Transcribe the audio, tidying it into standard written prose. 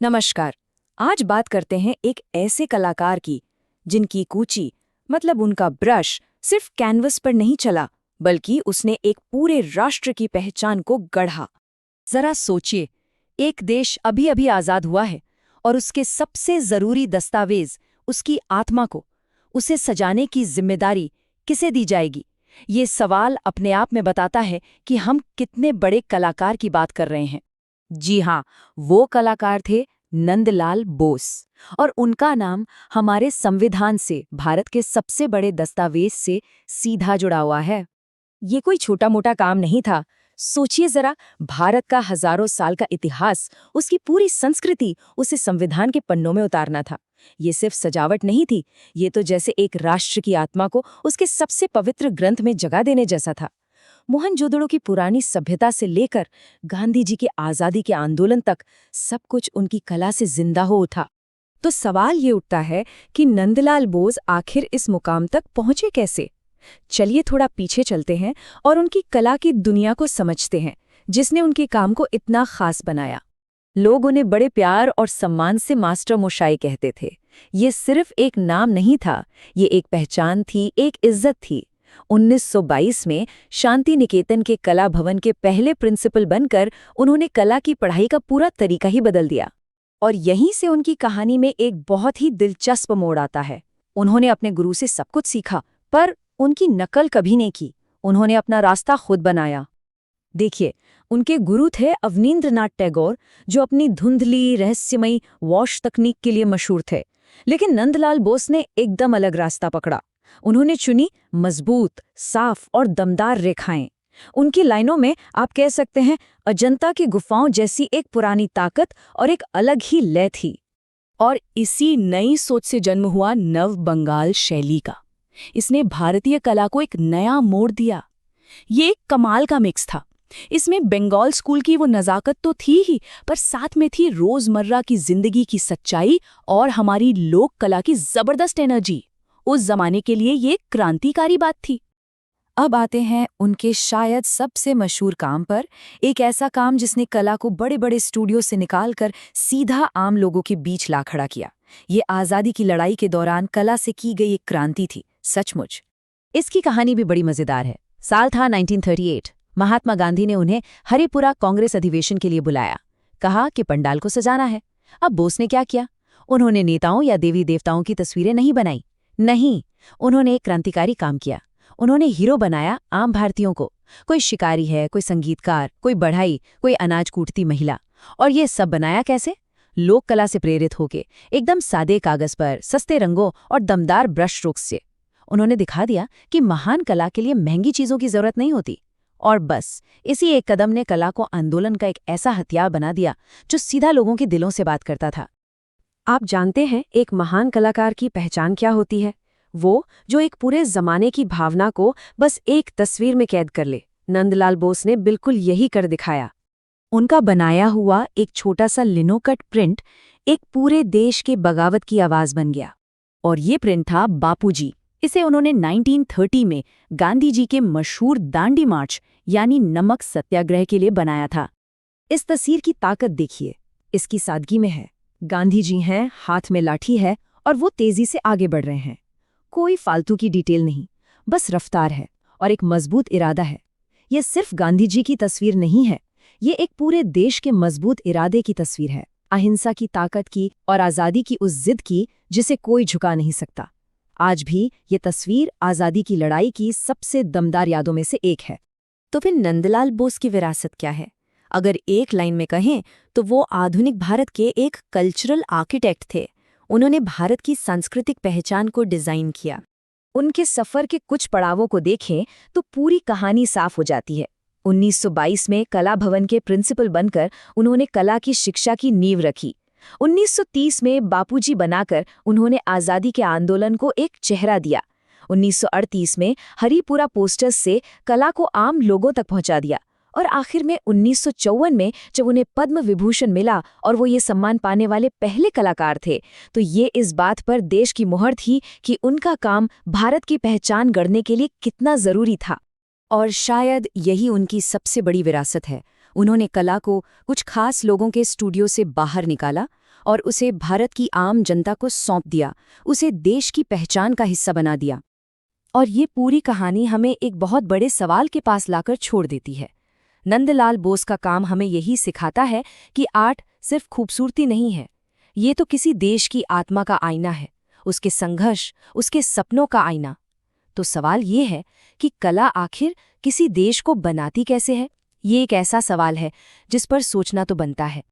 नमस्कार। आज बात करते हैं एक ऐसे कलाकार की जिनकी कूची मतलब उनका ब्रश सिर्फ कैनवस पर नहीं चला बल्कि उसने एक पूरे राष्ट्र की पहचान को गढ़ा। जरा सोचिए, एक देश अभी अभी आजाद हुआ है और उसके सबसे जरूरी दस्तावेज, उसकी आत्मा को, उसे सजाने की जिम्मेदारी किसे दी जाएगी? ये सवाल अपने आप में बताता है कि हम कितने बड़े कलाकार की बात कर रहे हैं। जी हाँ, वो कलाकार थे नंदलाल बोस। और उनका नाम हमारे संविधान से, भारत के सबसे बड़े दस्तावेज से सीधा जुड़ा हुआ है। ये कोई छोटा मोटा काम नहीं था। सोचिए जरा, भारत का हजारों साल का इतिहास, उसकी पूरी संस्कृति, उसे संविधान के पन्नों में उतारना था। ये सिर्फ सजावट नहीं थी, ये तो जैसे एक राष्ट्र की आत्मा को उसके सबसे पवित्र ग्रंथ में जगह देने जैसा था। मोहनजोदड़ो की पुरानी सभ्यता से लेकर गांधी जी के आजादी के आंदोलन तक सब कुछ उनकी कला से जिंदा हो उठा। तो सवाल ये उठता है कि नंदलाल बोस आखिर इस मुकाम तक पहुंचे कैसे? चलिए थोड़ा पीछे चलते हैं और उनकी कला की दुनिया को समझते हैं, जिसने उनके काम को इतना खास बनाया। लोग उन्हें बड़े प्यार और सम्मान से मास्टर मोशाई कहते थे। ये सिर्फ एक नाम नहीं था, ये एक पहचान थी, एक इज्जत थी। 1922 में शांति निकेतन के कला भवन के पहले प्रिंसिपल बनकर उन्होंने कला की पढ़ाई का पूरा तरीका ही बदल दिया। और यहीं से उनकी कहानी में एक बहुत ही दिलचस्प मोड़ आता है। उन्होंने अपने गुरु से सब कुछ सीखा, पर उनकी नकल कभी नहीं की। उन्होंने अपना रास्ता खुद बनाया। देखिए, उनके गुरु थे अवनींद्रनाथ टैगोर, जो अपनी धुंधली रहस्यमयी वॉश तकनीक के लिए मशहूर थे। लेकिन नंदलाल बोस ने एकदम अलग रास्ता पकड़ा। उन्होंने चुनी मजबूत, साफ और दमदार रेखाएं। उनकी लाइनों में आप कह सकते हैं अजंता की गुफाओं जैसी एक पुरानी ताकत और एक अलग ही लय थी। और इसी नई सोच से जन्म हुआ नव बंगाल शैली का। इसने भारतीय कला को एक नया मोड़ दिया। ये एक कमाल का मिक्स था। इसमें बंगाल स्कूल की वो नज़ाकत तो थी ही, पर साथ में थी रोजमर्रा की जिंदगी की सच्चाई और हमारी लोक कला की जबरदस्त एनर्जी। उस जमाने के लिए ये क्रांतिकारी बात थी। अब आते हैं उनके शायद सबसे मशहूर काम पर, एक ऐसा काम जिसने कला को बड़े बड़े स्टूडियो से निकालकर सीधा आम लोगों के बीच ला खड़ा किया। ये आज़ादी की लड़ाई के दौरान कला से की गई एक क्रांति थी, सचमुच। इसकी कहानी भी बड़ी मजेदार है। साल था 1938। महात्मा गांधी ने उन्हें हरिपुरा कांग्रेस अधिवेशन के लिए बुलाया। कहा कि पंडाल को सजाना है। अब बोस ने क्या किया? उन्होंने नेताओं या देवी देवताओं की तस्वीरें नहीं बनाई। नहीं, उन्होंने एक क्रांतिकारी काम किया। उन्होंने हीरो बनाया आम भारतीयों को। कोई शिकारी है, कोई संगीतकार, कोई बढ़ई, कोई अनाज कूटती महिला। और ये सब बनाया कैसे? लोक कला से प्रेरित होके, एकदम सादे कागज पर, सस्ते रंगों और दमदार ब्रश स्ट्रोक्स से। उन्होंने दिखा दिया कि महान कला के लिए महंगी चीजों की जरूरत नहीं होती। और बस इसी एक कदम ने कला को आंदोलन का एक ऐसा हथियार बना दिया जो सीधा लोगों के दिलों से बात करता था। आप जानते हैं एक महान कलाकार की पहचान क्या होती है? वो जो एक पूरे जमाने की भावना को बस एक तस्वीर में कैद कर ले। नंदलाल बोस ने बिल्कुल यही कर दिखाया। उनका बनाया हुआ एक छोटा सा लिनोकट प्रिंट एक पूरे देश के बगावत की आवाज बन गया। और ये प्रिंट था बापूजी। इसे उन्होंने 1930 में गांधी जी के मशहूर दांडी मार्च यानी नमक सत्याग्रह के लिए बनाया था। इस तस्वीर की ताकत देखिए, इसकी सादगी में है। गांधी जी हैं, हाथ में लाठी है और वो तेजी से आगे बढ़ रहे हैं। कोई फालतू की डिटेल नहीं, बस रफ्तार है और एक मजबूत इरादा है। ये सिर्फ गांधी जी की तस्वीर नहीं है, ये एक पूरे देश के मजबूत इरादे की तस्वीर है। अहिंसा की ताकत की और आज़ादी की उस जिद की जिसे कोई झुका नहीं सकता। आज भी ये तस्वीर आज़ादी की लड़ाई की सबसे दमदार यादों में से एक है। तो फिर नंदलाल बोस की विरासत क्या है? अगर एक लाइन में कहें तो वो आधुनिक भारत के एक कल्चरल आर्किटेक्ट थे। उन्होंने भारत की सांस्कृतिक पहचान को डिजाइन किया। उनके सफर के कुछ पड़ावों को देखें तो पूरी कहानी साफ हो जाती है। 1922 में कला भवन के प्रिंसिपल बनकर उन्होंने कला की शिक्षा की नींव रखी। 1930 में बापूजी बनाकर उन्होंने आज़ादी के आंदोलन को एक चेहरा दिया। 1938 में हरिपुरा पोस्टर्स से कला को आम लोगों तक पहुंचा दिया। और आखिर में 1954 में जब उन्हें पद्म विभूषण मिला और वो ये सम्मान पाने वाले पहले कलाकार थे, तो ये इस बात पर देश की मुहर थी कि उनका काम भारत की पहचान गढ़ने के लिए कितना जरूरी था। और शायद यही उनकी सबसे बड़ी विरासत है। उन्होंने कला को कुछ खास लोगों के स्टूडियो से बाहर निकाला और उसे भारत की आम जनता को सौंप दिया, उसे देश की पहचान का हिस्सा बना दिया। और ये पूरी कहानी हमें एक बहुत बड़े सवाल के पास लाकर छोड़ देती है। नंदलाल बोस का काम हमें यही सिखाता है कि आर्ट सिर्फ खूबसूरती नहीं है, ये तो किसी देश की आत्मा का आईना है, उसके संघर्ष, उसके सपनों का आईना। तो सवाल ये है कि कला आखिर किसी देश को बनाती कैसे है? ये एक ऐसा सवाल है जिस पर सोचना तो बनता है।